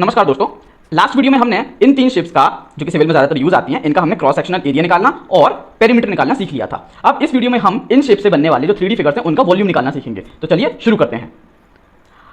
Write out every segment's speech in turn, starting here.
नमस्कार दोस्तों, last video में हमने इन तीन शेप्स का जो कि सिविल में ज़्यादातर यूज आती हैं, इनका हमने क्रॉस सेक्शनल एरिया निकालना और पेरीमीटर निकालना सीख लिया था। अब इस वीडियो में हम इन शेप से बनने वाले जो 3D फिगर्स हैं उनका वॉल्यूम निकालना सीखेंगे। तो चलिए शुरू करते हैं।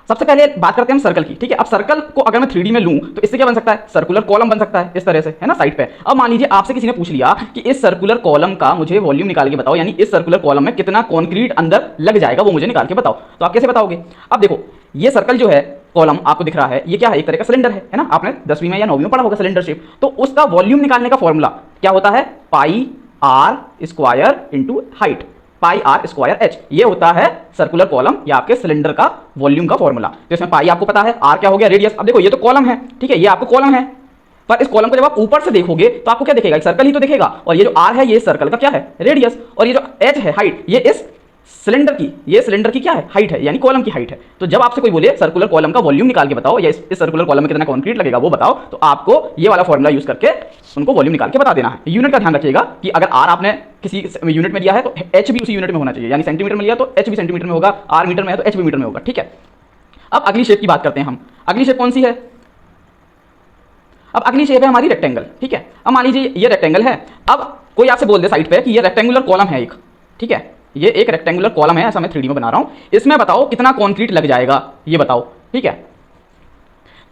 सबसे पहले बात करते हैं हम सर्कल की। ठीक है, अब सर्कल को अगर मैं 3D में लूं तो इससे क्या बन सकता है, सर्कुलर कॉलम बन सकता है इस तरह से, है ना, साइड पे। अब मान लीजिए आपसे किसी ने पूछ लिया कि इस सर्कुलर कॉलम का मुझे वॉल्यूम निकाल के बताओ, यानी इस सर्कुलर कॉलम में कितना कंक्रीट अंदर लग जाएगा वो मुझे निकाल के बताओ। तो आप कैसे बताओगे? अब देखो, ये सर्कल जो है, कॉलम आपको दिख रहा है, ये क्या है, एक तरह का सिलेंडर है ना। आपने 10वीं में या 9वीं में पढ़ा होगा सिलेंडर शेप। तो उसका वॉल्यूम निकालने का फॉर्मूला क्या होता है, pi r square into height, pi r square h. ये होता है सर्कुलर कॉलम या आपके सिलेंडर का वॉल्यूम का फॉर्मूला। तो इसमें पाई आपको पता है, आर क्या हो गया, रेडियस। अब देखो ये तो कॉलम है, ठीक है, ये आपको कॉलम है, पर इस कॉलम को जब आप ऊपर से देखोगे तो आपको क्या दिखेगा, एक सर्कल ही तो दिखेगा। और ये जो आर है ये सर्कल का क्या है, रेडियस। और ये जो एच है, हाइट, ये इस सिलेंडर की, ये सिलेंडर की क्या है, हाइट है, यानी कॉलम की हाइट है। तो जब आपसे कोई बोले सर्कुलर कॉलम का वॉल्यूम निकाल के बताओ या इस सर्कुलर कॉलम में कितना कंक्रीट लगेगा वो बताओ, तो आपको ये वाला फॉर्मूला यूज करके उनको वॉल्यूम निकाल के बता देना है। यूनिट का ध्यान रखिएगा कि अगर आर आपने किसी यूनिट में दिया है तो एच भी उसी यूनिट में होना चाहिए, यानी सेंटीमीटर में लिया तो एच भी सेंटीमीटर में होगा, आर मीटर में है तो एच भी मीटर में होगा। ठीक है, अब अगली शेप की बात करते हैं हम। अगली शेप कौन सी है? अब अगली शेप है हमारी रेक्टेंगल। ठीक है, अब मान लीजिए ये रेक्टेंगल है। अब कोई आपसे बोल दे साइड पे कि ये रेक्टेंगुलर कॉलम है एक, ठीक है, ये एक रेक्टेंगुलर कॉलम है, ऐसा मैं 3D में बना रहा हूं, इसमें बताओ कितना कंक्रीट लग जाएगा, ये बताओ। ठीक है,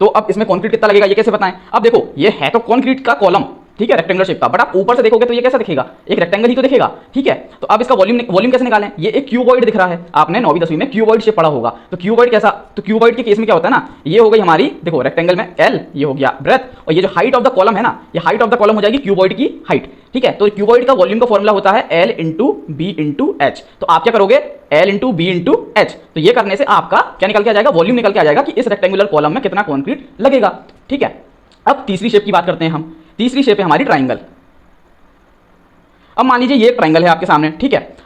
तो अब इसमें कंक्रीट कितना लगेगा ये कैसे बताएं? अब देखो ये है तो कंक्रीट का कॉलम, ठीक है, रेक्टेंगुलर शेप का, बट आप ऊपर से देखोगे तो ये कैसा दिखेगा, एक रेक्टेंगल ही तो दिखेगा। ठीक है, तो अब इसका वॉल्यूम कैसे निकालें? ये एक क्यूबॉइड दिख रहा है, आपने 9वीं 10वीं में क्यूबॉइड शेप पढ़ा होगा। तो क्यूबॉइड कैसा, तो क्यूबॉइड के केस में क्या होता है ना, ये हो गई हमारी, देखो रेक्टेंगल में एल, ये हो गया ब्रेथ, और ये जो हाइट ऑफ द कॉलम है ना, ये हाइट ऑफ द कॉलम हो जाएगी क्यूबॉइड की हाइट। ठीक है, तो क्यूबॉइड का वॉल्यूम का फॉर्मूला होता है l into b into h. तो आप क्या करोगे, l into b into h. तो ये करने से आपका क्या निकल के आ जाएगा, वॉल्यूम निकल के आ जाएगा कि इस रेक्टेंगुलर कॉलम में कितना कंक्रीट लगेगा। ठीक है, अब तीसरी शेप की बात करते हैं हम। तीसरी शेप है हमारी ट्राइंगल। अब मान लीजिए ये एक ट्राइंगल है आपके सामने, ठीक है।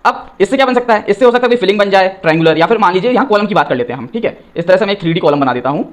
अब इससे क्या बन सकता है, इससे हो सकता है कोई फिलिंग बन जाए ट्राइंगुलर, या फिर मान लीजिए यहाँ कॉलम की बात कर लेते हैं हम। ठीक है, इस तरह से मैं एक 3D कॉलम बना देता हूँ,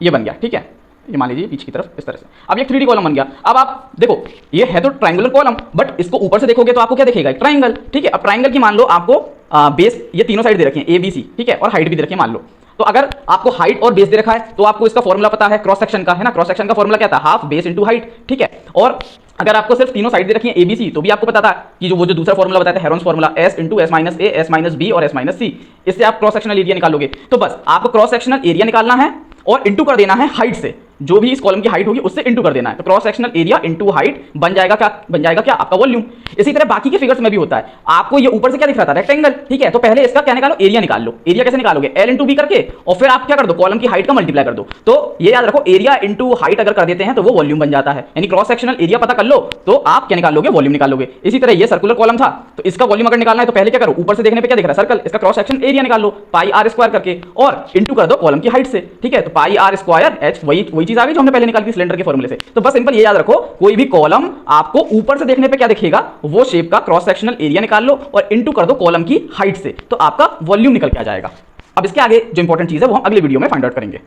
ये बन गया। ठीक है, ये मान लीजिए पीछे की तरफ इस तरह से, अब ये 3D कॉलम बन गया। अब आप देखो ये है तो ट्राइंगुलर कॉलम, बट इसको ऊपर से देखोगे तो आपको क्या दिखेगा, एक ट्राइंगल। ठीक है, अब ट्राइंगल की मान लो आपको बेस, ये तीनों साइड दे रखी है ए बी सी, ठीक है, और हाइट भी दे रखी है मान लो। तो अगर आपको हाइट और बेस दे रखा है तो आपको इसका फॉर्मूला पता है क्रॉस सेक्शन का, है ना। क्रॉस सेक्शन का फॉर्मूला क्या था, हाफ बेस इंटू हाइट। ठीक है, और अगर आपको सिर्फ तीनों साइड दे रखी है एबीसी तो भी आपको पता था कि जो वो जो दूसरा फॉर्मूला बताया था Heron's formula, s into s minus a, s minus b और एस माइनस सी, इससे आप क्रॉस सेक्शनल एरिया निकालोगे। तो बस आपको क्रॉस सेक्शनल एरिया निकालना है और इंटू कर देना है हाइट से, जो भी इस कॉलम की हाइट होगी उससे इंटू कर देना है। तो cross sectional area into height बन जाएगा क्या, बन जाएगा क्या, आपका वॉल्यूम। इसी तरह बाकी के फिगर्स में भी होता है। आपको ये ऊपर से क्या दिख रहा था, रेक्टेंगल, ठीक है, तो पहले इसका क्या निकालो, एरिया निकाल लो। एरिया कैसे निकालोगे, एल इंटू बी करके, और फिर आप क्या कर दो, कॉलम की हाइट का मल्टीप्लाई कर दो। तो ये याद रखो, एरिया इंटू हाइट अगर कर देते हैं तो वो वॉल्यूम बन जाता है, यानी क्रॉस सेक्शनल एरिया पता कर लो तो आप क्या निकाल लोगे, वॉल्यूम निकाल लोगे। इसी तरह ये सर्कुलर कॉलम था तो इसका वॉल्यूम अगर निकालना है तो पहले क्या करो, ऊपर से देखने पे क्या दिख रहा है, सर्कल, इसका क्रॉस सेक्शन एरिया निकाल लो, पाई आर स्क्वायर करके, और इंटू कर दो कॉलम की हाइट से। ठीक है, तो पाई आर स्क्वायर एच, वही चीज आ गई जो हमने पहले निकाली थी सिलेंडर के फॉर्मूले से। तो बस सिंपल ये याद रखो, कोई भी कॉलम आपको ऊपर से देखने पे क्या दिखेगा, वो शेप का क्रॉस सेक्शनल एरिया निकाल लो और इंटू कर दो कॉलम की हाइट से, तो आपका वॉल्यूम निकल के आ जाएगा। अब इसके आगे जो इंपॉर्टेंट चीज है वो हम अगले वीडियो में फाइंड आउट करेंगे।